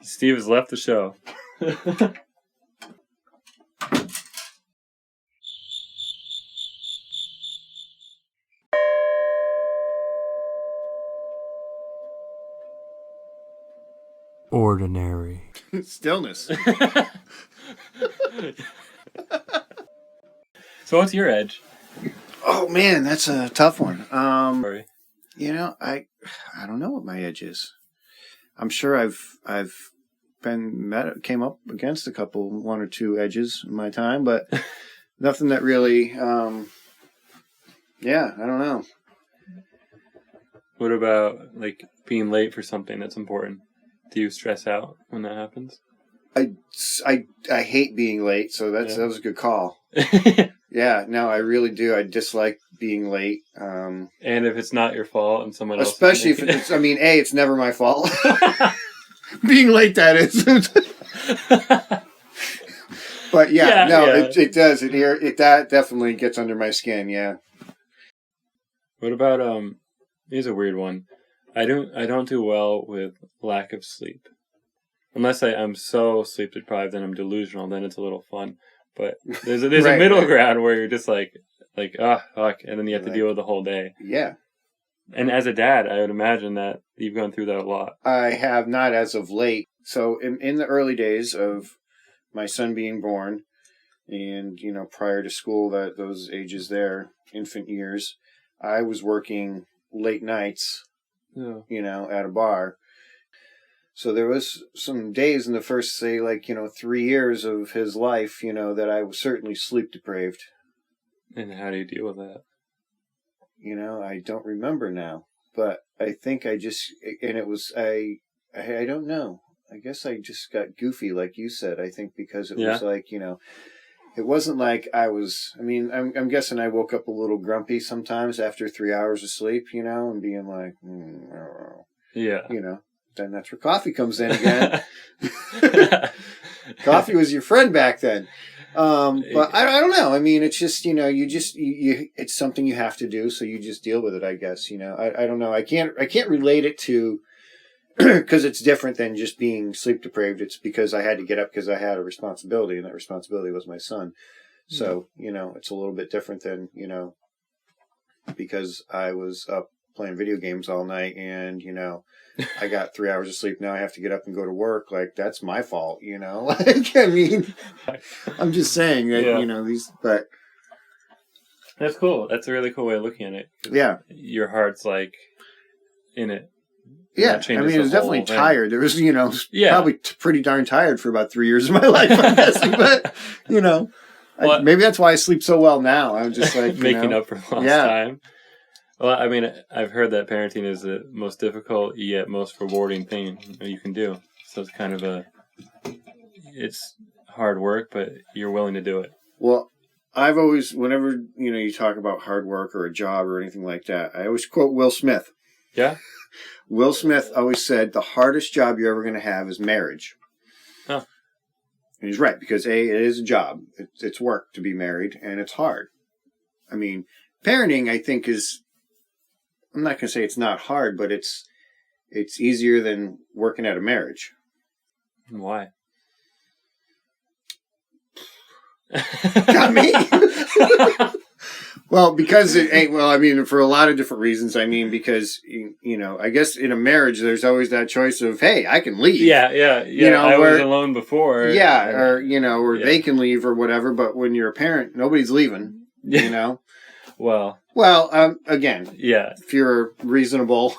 Steve has left the show. Ordinary. Stillness. So what's your edge? Oh man, that's a tough one. Sorry. I don't know what my edge is. I'm sure I've came up against one or two edges in my time, but nothing that really. I don't know. What about like being late for something that's important? Do you stress out when that happens? I hate being late, so that was a good call. Yeah, no, I really do. I dislike being late. And if it's not your fault and someone else... Especially if it's... I mean, A, it's never my fault. Being late, that is. But it does. That definitely gets under my skin, yeah. What about... Here's a weird one. I don't do well with lack of sleep. Unless I'm so sleep deprived and I'm delusional, then it's a little fun. But there's a middle ground where you're just like, fuck, and then you have to deal with the whole day. Yeah. And as a dad, I would imagine that you've gone through that a lot. I have not as of late. So in the early days of my son being born, and prior to school, those ages there, infant years, I was working late nights, at a bar. So there was some days in the first, say, 3 years of his life, that I was certainly sleep deprived. And how do you deal with that? I don't remember now, but I think I don't know. I guess I just got goofy, like you said. I think because it was it wasn't like I'm guessing I woke up a little grumpy sometimes after 3 hours of sleep, and being like, then that's where coffee comes in again. Coffee was your friend back then. But I don't know. I mean, it's just, it's something you have to do. So you just deal with it, I guess, I don't know. I can't relate it to, because it's different than just being sleep deprived. It's because I had to get up because I had a responsibility, and that responsibility was my son. So, it's a little bit different than, because I was up playing video games all night and, I got 3 hours of sleep. Now I have to get up and go to work. Like, that's my fault, I'm just saying that, but. That's cool. That's a really cool way of looking at it. Yeah. Your heart's in it. Yeah. I mean, it was definitely tired. There was, probably pretty darn tired for about 3 years of my life, I'm guessing. But, maybe that's why I sleep so well now. I'm just like, making up for lost time. Well, I mean, I've heard that parenting is the most difficult yet most rewarding thing you can do. So it's kind of it's hard work, but you're willing to do it. Well, I've always, whenever, you talk about hard work or a job or anything like that, I always quote Will Smith. Yeah? Will Smith always said, the hardest job you're ever going to have is marriage. Oh. And he's right, because it is a job. It's work to be married, and it's hard. I mean, parenting, I think, I'm not going to say it's not hard, but it's easier than working at a marriage. Why? Got me. Well, because for a lot of different reasons. I mean, because, I guess in a marriage, there's always that choice of, hey, I can leave. Yeah. I was alone before. Yeah, or they can leave or whatever. But when you're a parent, nobody's leaving, Well, again, if you're a reasonable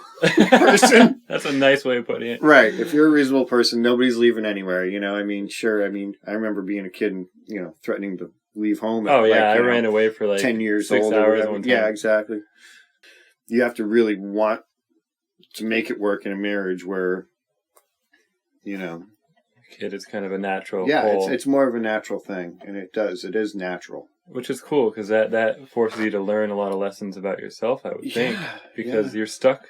person. That's a nice way of putting it. Right. If you're a reasonable person, nobody's leaving anywhere, Sure. I remember being a kid and, threatening to leave home. I ran away for 10 years 6 old. hours one time. Yeah, exactly. You have to really want to make it work in a marriage where, Kid is kind of a natural. Yeah, it's more of a natural thing, and it is natural. Which is cool, because that forces you to learn a lot of lessons about yourself, I would think. Because you're stuck.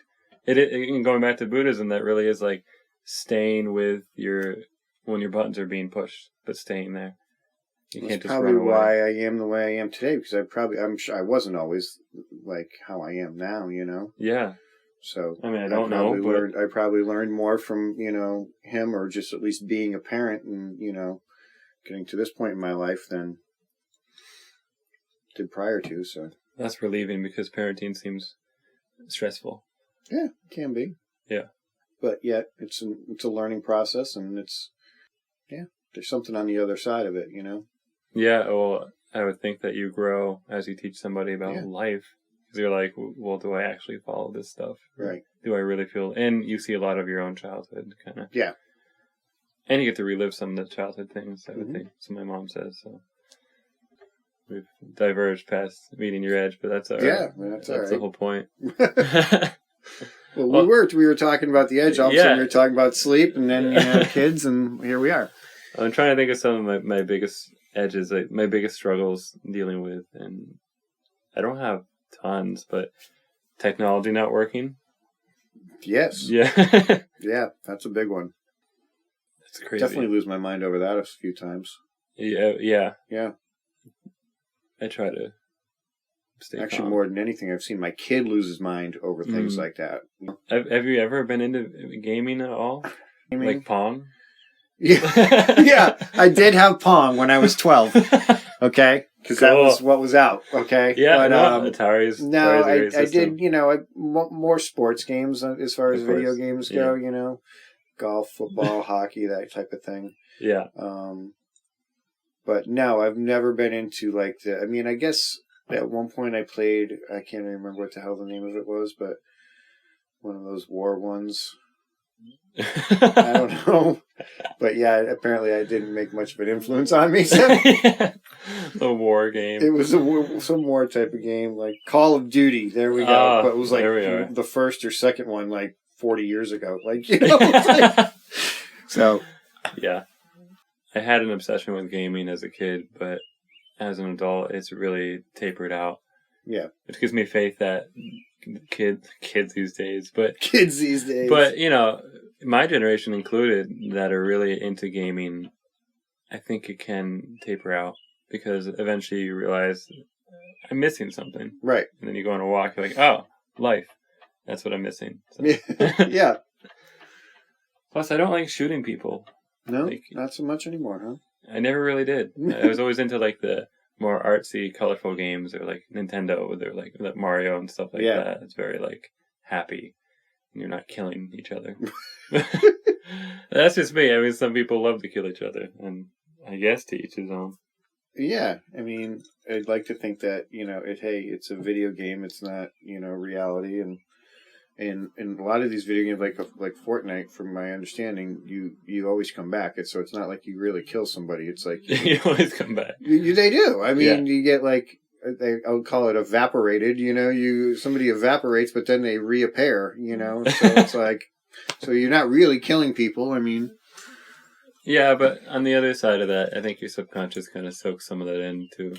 Going back to Buddhism, that really is like staying with when your buttons are being pushed, but staying there. You can't just run away. That's probably why I am the way I am today, because I'm sure I wasn't always like how I am now, Yeah. So I mean, I don't know, but I probably learned more from, him, or just at least being a parent and, getting to this point in my life than did prior to. So that's relieving because parenting seems stressful. Yeah, it can be. Yeah. But yet it's a learning process, and there's something on the other side of it, Yeah, well, I would think that you grow as you teach somebody about life. Because you're like, well, do I actually follow this stuff? Right. Do I really feel... And you see a lot of your own childhood, kind of. Yeah. And you get to relive some of the childhood things, I would think. So my mom says, so... We've diverged past meeting your edge, but that's all right. Yeah, that's all right. That's the whole point. Well, we were talking about the edge. All of a sudden we were talking about sleep, and then kids, and here we are. I'm trying to think of some of my biggest edges, like my biggest struggles dealing with, and I don't have tons, but technology not working. Yes. Yeah. Yeah, that's a big one. That's crazy. Definitely lose my mind over that a few times. Yeah. Yeah. I try to stay Actually, calm. more than anything, I've seen my kid lose his mind over things like that. Have you ever been into gaming at all? Like Pong? Yeah. Yeah, I did have Pong when I was 12. Okay? Because that was what was out. Okay? Yeah, but, Atari's. No, Atari's I did, more sports games as far as video games go, golf, football, hockey, that type of thing. Yeah. But no, I've never been into I guess at one point I played, I can't remember what the hell the name of it was, but one of those war ones. I don't know. But yeah, apparently I didn't make much of an influence on me. So. The war game. It was some war type of game, like Call of Duty. There we go. But it was the first or second one, 40 years ago. So. Yeah. I had an obsession with gaming as a kid, but as an adult, it's really tapered out. Yeah. Which gives me faith that kids these days, but my generation included, that are really into gaming, I think it can taper out, because eventually you realize I'm missing something. Right. And then you go on a walk, you're like, oh, life. That's what I'm missing. So. Yeah. Plus, I don't like shooting people. No, not so much anymore, huh? I never really did. I was always into the more artsy, colorful games, or Nintendo, with their Mario and stuff like that. It's very happy, and you're not killing each other. That's just me. I mean, some people love to kill each other, and I guess to each his own. Yeah, I mean, I'd like to think that it's a video game. It's not reality, and a lot of these video games, like Fortnite, from my understanding, you always come back. So it's not like you really kill somebody. It's like you always come back. They do. I mean, you get I'll call it evaporated. Somebody evaporates, but then they reappear. So it's so you're not really killing people. I mean. Yeah, but on the other side of that, I think your subconscious kind of soaks some of that in too.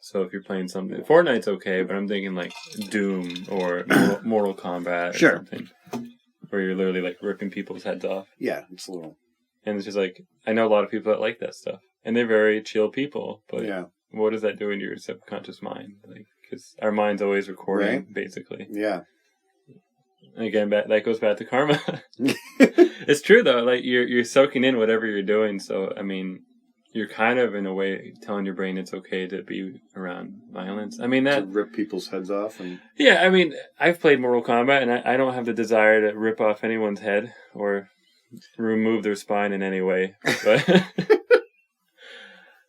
So if you're playing something, Fortnite's okay, but I'm thinking Doom or Mortal Kombat or something, where you're literally ripping people's heads off. Yeah, it's a little. And it's just I know a lot of people that like that stuff, and they're very chill people. But what does that do in your subconscious mind? Because our mind's always recording, basically. Yeah. And again, that goes back to karma. It's true though. You're soaking in whatever you're doing. So I mean. You're kind of, in a way, telling your brain it's okay to be around violence. I mean, to rip people's heads off. Yeah, I mean, I've played Mortal Kombat, and I don't have the desire to rip off anyone's head or remove their spine in any way. But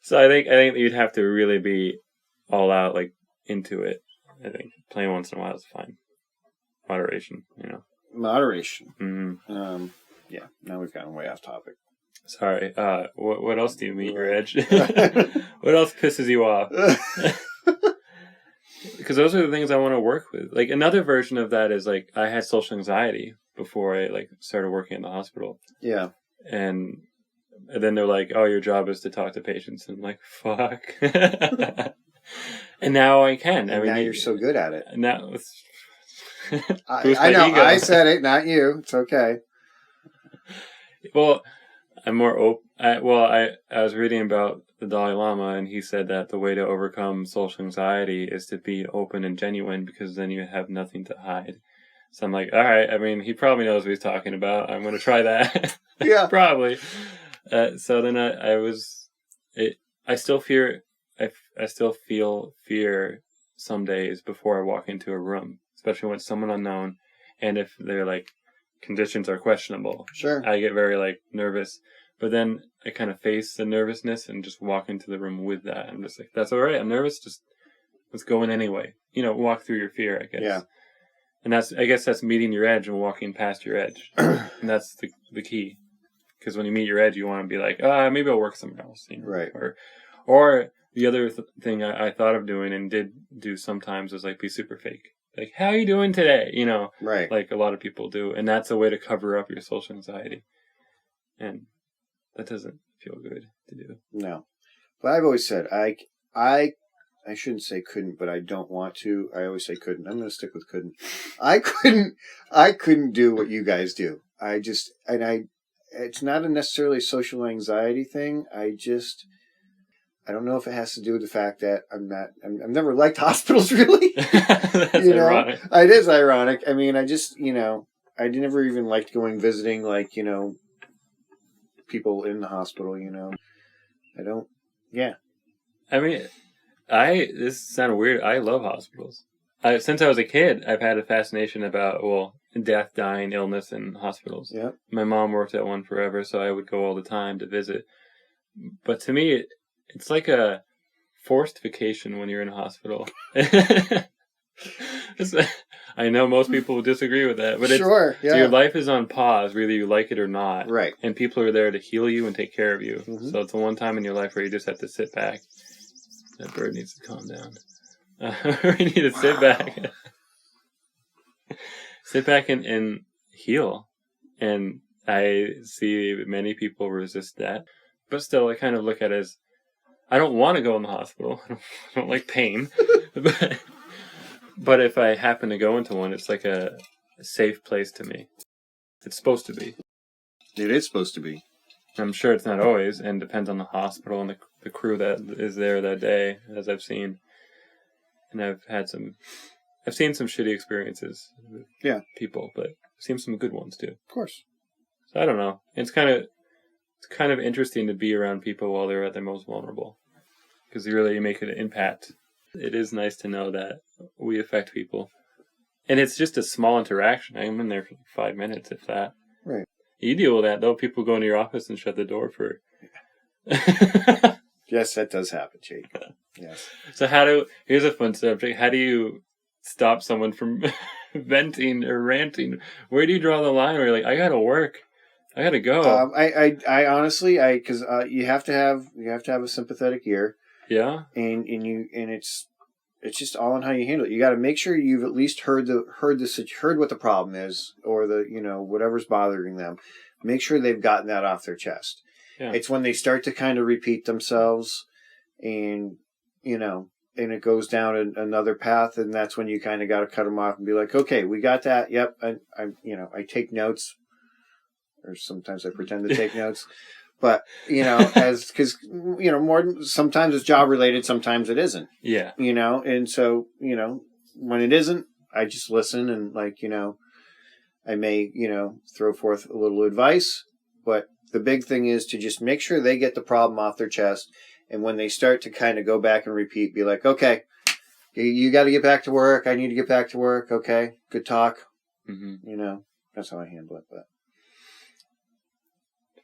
so I think you'd have to really be all out, into it. I think playing once in a while is fine. Moderation, Moderation. Mm-hmm. Yeah. Now we've gotten way off topic. Sorry. What else do you meet your edge? What else pisses you off? Because those are the things I want to work with. Another version of that is I had social anxiety before I started working in the hospital. Yeah. And then they're like, "Oh, your job is to talk to patients." And I'm like, "Fuck." And now I can. And now you're so good at it. Now I know. Ego. I said it, not you. It's okay. Well. I'm more open. I was reading about the Dalai Lama, and he said that the way to overcome social anxiety is to be open and genuine, because then you have nothing to hide. So I'm like, all right. I mean, he probably knows what he's talking about. I'm going to try that. Yeah. Probably. So then I still fear. I still feel fear some days before I walk into a room, especially when it's someone unknown, and if they're like conditions are questionable. Sure. I get very like nervous, but then I kind of face the nervousness and just walk into the room with that. I'm just like, that's all right. I'm nervous. Just let's go in anyway. Walk through your fear, I guess. Yeah. And I guess that's meeting your edge and walking past your edge. And that's the key. Because when you meet your edge, you want to be like, maybe I'll work somewhere else. Right. Or the other thing I thought of doing and did do sometimes was like be super fake. Like, how are you doing today? Right. Like a lot of people do. And that's a way to cover up your social anxiety. And that doesn't feel good to do. No. But I've always said, I shouldn't say couldn't, but I don't want to. I always say couldn't. I'm going to stick with couldn't. I couldn't do what you guys do. It's not necessarily a social anxiety thing. I don't know if it has to do with the fact that I've never liked hospitals really. That's ironic. It is ironic. I mean, I never even liked visiting people in the hospital, I don't, yeah. I mean, this sounded weird. I love hospitals. Since I was a kid, I've had a fascination about, death, dying, illness, and hospitals. Yeah. My mom worked at one forever, so I would go all the time to visit. But to me, it's like a forced vacation when you're in a hospital. I know most people would disagree with that, but sure, yeah. So your life is on pause, whether you like it or not. Right. And people are there to heal you and take care of you. Mm-hmm. So it's the one time in your life where you just have to sit back. That bird needs to calm down. You need to sit back. Sit back and heal. And I see many people resist that. But still, I kind of look at it as, I don't want to go in the hospital. I don't like pain. But if I happen to go into one, it's like a safe place to me. It's supposed to be. It is supposed to be. I'm sure it's not always, and depends on the hospital and the crew that is there that day, as I've seen. And I've seen some shitty experiences with people, but I've seen some good ones too. Of course. So I don't know. It's kind of interesting to be around people while they're at their most vulnerable, because you make an impact. It is nice to know that we affect people, and it's just a small interaction. I'm in there for 5 minutes, if that. Right. You deal with that though. People go into your office and shut the door for. Yes, that does happen, Jake. Yes. So here's a fun subject. How do you stop someone from venting or ranting? Where do you draw the line where you're like, I gotta work, I gotta go? I honestly, because you have to have a sympathetic ear. Yeah. And it's just all in how you handle it. You got to make sure you've at least heard what the problem is, or whatever's bothering them. Make sure they've gotten that off their chest. Yeah. It's when they start to kind of repeat themselves, and it goes down another path, and that's when you kind of got to cut them off and be like, okay, we got that. Yep. I take notes, or sometimes I pretend to take notes. But, because sometimes it's job related, sometimes it isn't. Yeah. And so, when it isn't, I just listen and I may, throw forth a little advice. But the big thing is to just make sure they get the problem off their chest. And when they start to kind of go back and repeat, be like, okay, you got to get back to work. I need to get back to work. Okay. Good talk. Mm-hmm. That's how I handle it. But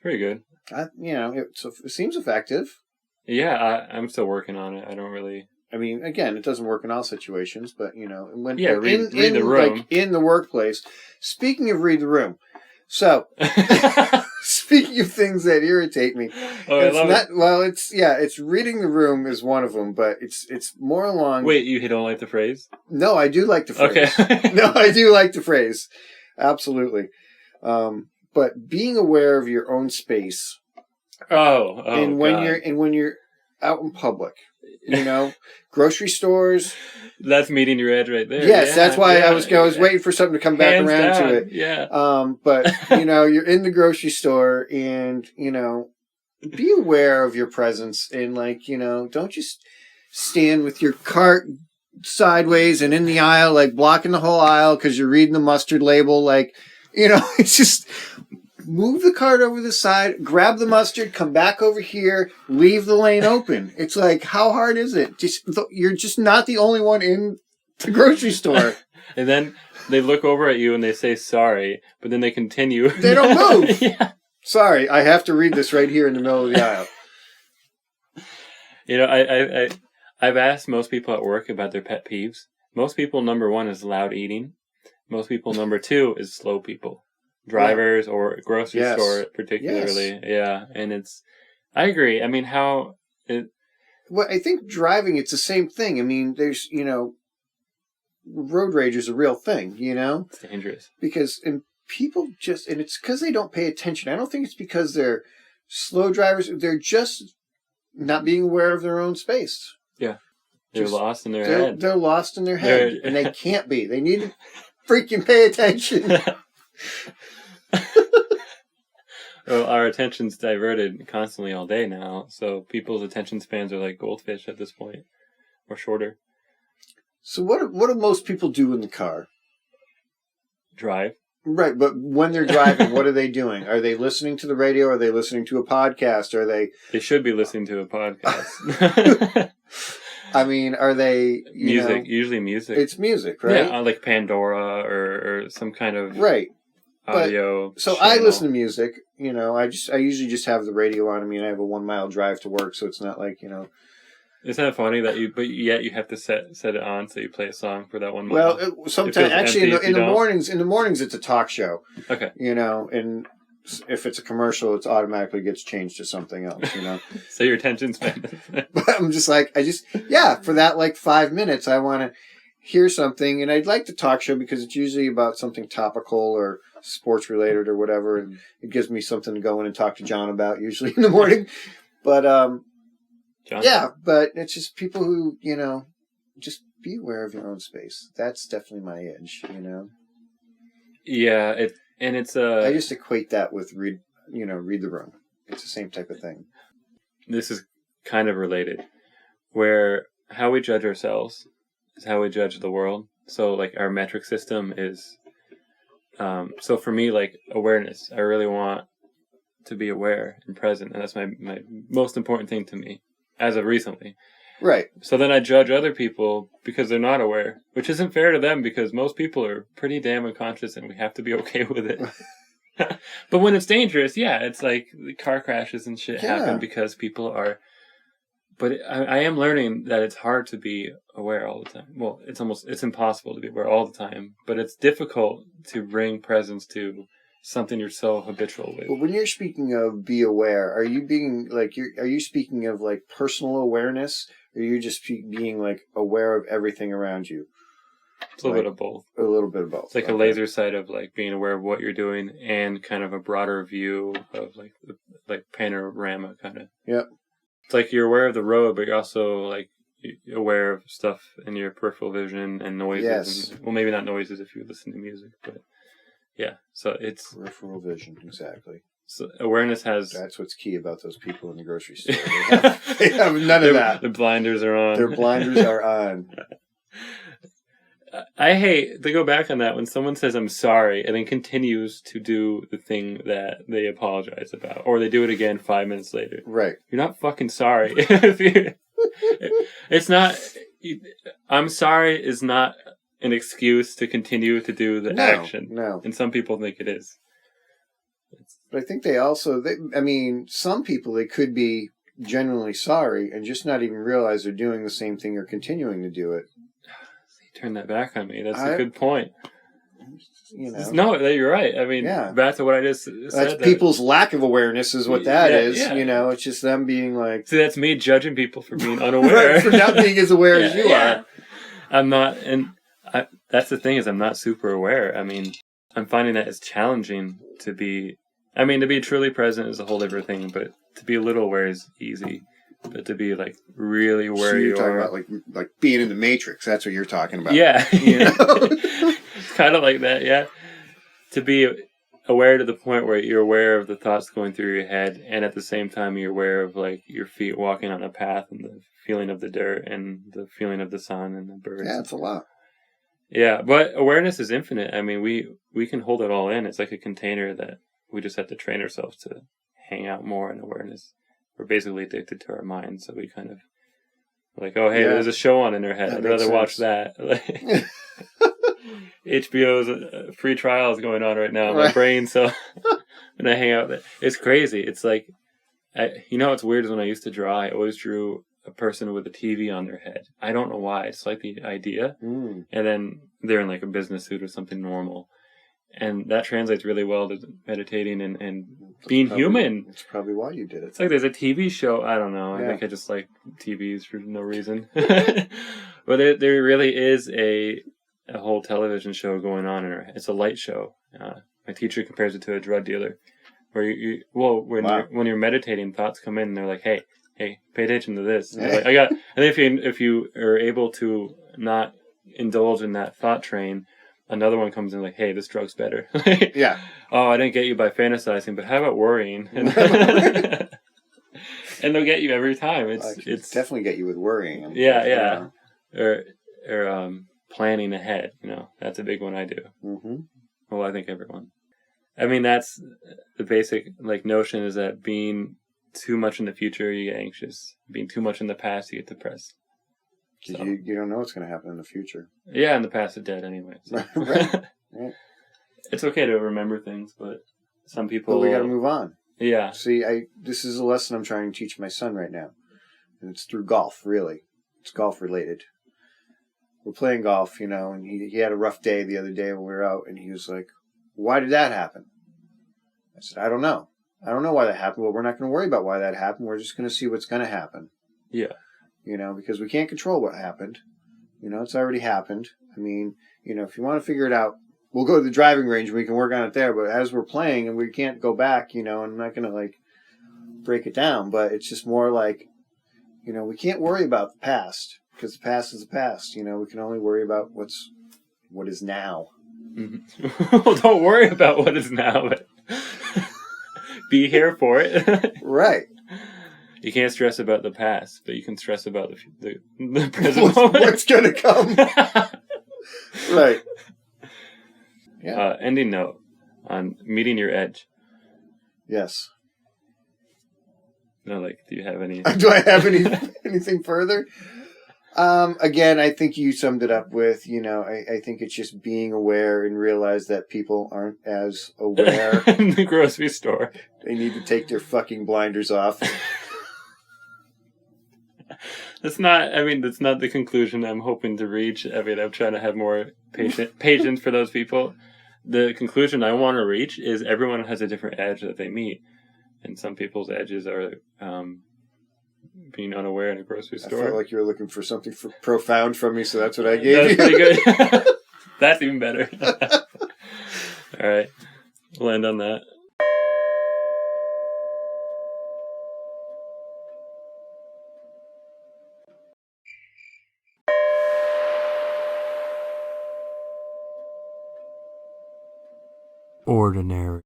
pretty good. It seems effective. Yeah, I'm still working on it. I don't really. I mean, again, it doesn't work in all situations, but when read the room, like in the workplace. Speaking of read the room, so speaking of things that irritate me, it's reading the room is one of them, but it's more along. Wait, you don't like the phrase? No, I do like the phrase. Okay. No, I do like the phrase. Absolutely. But being aware of your own space. And when you're out in public, grocery stores. That's meeting your edge right there. Yes, that's why I was waiting for something to come back around to it. Yeah. But you're in the grocery store, and be aware of your presence, and don't just stand with your cart sideways and in the aisle, like blocking the whole aisle because you're reading the mustard label. Like, it's just move the cart over the side, grab the mustard, come back over here, leave the lane open. It's like, how hard is it? You're just not the only one in the grocery store. And then they look over at you and they say sorry, but then they continue. They don't move. Yeah. Sorry, I have to read this right here in the middle of the aisle. I've asked most people at work about their pet peeves. Most people, number one, is loud eating. Most people, number two, is slow people. Drivers or grocery store particularly. Yes. Yeah, and I agree. I mean, Well, I think driving, it's the same thing. I mean, there's, road rage is a real thing, It's dangerous. Because, and people and it's because they don't pay attention. I don't think it's because they're slow drivers. They're just not being aware of their own space. Yeah. They're lost in their head. They're lost in their head, and they can't be. They need to freaking pay attention. Well, our attention's diverted constantly all day now, so people's attention spans are like goldfish at this point, or shorter. So what do most people do in the car? Drive. Right, but when they're driving, what are they doing? Are they listening to the radio? Are they listening to a podcast? Are they... They should be listening to a podcast. I mean, are they... Music, usually music. It's music, right? Yeah, like Pandora or some kind of... Right. Audio. So channel. I listen to music. I usually just have the radio on. I mean, I have a 1 mile drive to work, so it's not like Isn't that funny that but yet you have to set it on so you play a song for that 1 mile? Well, sometimes actually in the mornings it's a talk show. Okay. And if it's a commercial, it automatically gets changed to something else. So your attention span. But I'm just like for that 5 minutes I want to hear something, and I'd like the talk show because it's usually about something topical or sports related or whatever, and it gives me something to go in and talk to John about usually in the morning. But but it's just people who just be aware of your own space. That's definitely my edge. Yeah, it's I just equate that with read the room. It's the same type of thing. This is kind of related, where how we judge ourselves is how we judge the world. So our metric system is so for me, awareness. I really want to be aware and present, and that's my most important thing to me as of recently. Right. So then I judge other people because they're not aware, which isn't fair to them because most people are pretty damn unconscious and we have to be okay with it. But when it's dangerous, it's like the car crashes and shit happen because people are... But I am learning that it's hard to be aware all the time. Well, it's impossible to be aware all the time, but it's difficult to bring presence to something you're so habitual with. But when you're speaking of be aware, are you being are you speaking of personal awareness, or are you just being aware of everything around you? It's a little bit of both. A little bit of both. It's like a laser sight of being aware of what you're doing and kind of a broader view of panorama kind of. Yep. It's you're aware of the road, but you're also aware of stuff in your peripheral vision and noises. Yes. And, well, maybe not noises if you listen to music, but yeah. So it's peripheral vision, exactly. So awareness has. That's what's key about those people in the grocery store. They have none of that. The blinders are on. Their blinders are on. I hate to go back on that when someone says I'm sorry and then continues to do the thing that they apologize about, or they do it again 5 minutes later. Right. You're not fucking sorry. It's not. I'm sorry is not an excuse to continue to do the action. No. And some people think it is. But I think they also. Some people they could be genuinely sorry and just not even realize they're doing the same thing or continuing to do it. Turn that back on me. That's a good point. No, you're right. Back to what I just said. That's people's lack of awareness is what that is. Yeah. It's just them being See, that's me judging people for being unaware. For not being as aware as you are. I'm not, and that's the thing is I'm not super aware. I'm finding that it's challenging to be, to be truly present is a whole different thing, but to be a little aware is easy. But to be really where you're you talking are. about like being in the Matrix. That's what you're talking about. Yeah. It's kind of like that, yeah. To be aware to the point where you're aware of the thoughts going through your head, and at the same time you're aware of like your feet walking on a path and the feeling of the dirt and the feeling of the sun and the birds. Yeah, it's a lot. Yeah, but awareness is infinite. I mean, we can hold it all in. It's like a container that we just have to train ourselves to hang out more in awareness. We're basically addicted to our minds, so we kind of like, oh, hey, there's a show on in our head. I'd rather watch that. HBO's free trial is going on right now in my brain, so when I hang out with it, it's crazy. It's like, what's weird is when I used to draw, I always drew a person with a TV on their head. I don't know why. It's like the idea. And then they're in like a business suit or something normal. And that translates really well to meditating and being human. It's probably why you did it. It's like there's a TV show. I don't know. I think I just like TVs for no reason. But there really is a whole television show going on in her. It's a light show. My teacher compares it to a drug dealer, where when you're meditating, thoughts come in and they're like, hey, pay attention to this. Like, I think if you are able to not indulge in that thought train, another one comes in like, hey, this drug's better. Oh, I didn't get you by fantasizing, but how about worrying? And they'll get you every time. It's definitely get you with worrying. Or planning ahead. That's a big one I do. Mm-hmm. Well, I think everyone. I mean, that's the basic notion is that being too much in the future, you get anxious. Being too much in the past, you get depressed. So. You don't know what's going to happen in the future. Yeah, in the past is dead anyway. So. Right. It's okay to remember things, but some people... But we got to move on. Yeah. See, this is a lesson I'm trying to teach my son right now. And it's through golf, really. It's golf related. We're playing golf, and he had a rough day the other day when we were out, and he was like, why did that happen? I said, I don't know. I don't know why that happened, but we're not going to worry about why that happened. We're just going to see what's going to happen. Yeah. Because we can't control what happened. It's already happened. I mean, if you want to figure it out, we'll go to the driving range and we can work on it there. But as we're playing and we can't go back, I'm not going to break it down. But it's just more like, we can't worry about the past because the past is the past. We can only worry about what is now. Mm-hmm. Well, don't worry about what is now, but be here for it. Right. You can't stress about the past, but you can stress about the present moment. What's going to come. Right. Yeah. Ending note on meeting your edge. Yes. No, do you have any... Do I have anything further? Again, I think you summed it up with, I think it's just being aware and realize that people aren't as aware. In the grocery store. They need to take their fucking blinders off. That's not the conclusion I'm hoping to reach. I mean, I'm trying to have more patience for those people. The conclusion I want to reach is everyone has a different edge that they meet. And some people's edges are being unaware in a grocery store. I felt like you were looking for something profound from me, so that's what I gave you. That's pretty good. That's even better. All right. We'll end on that. Ordinary.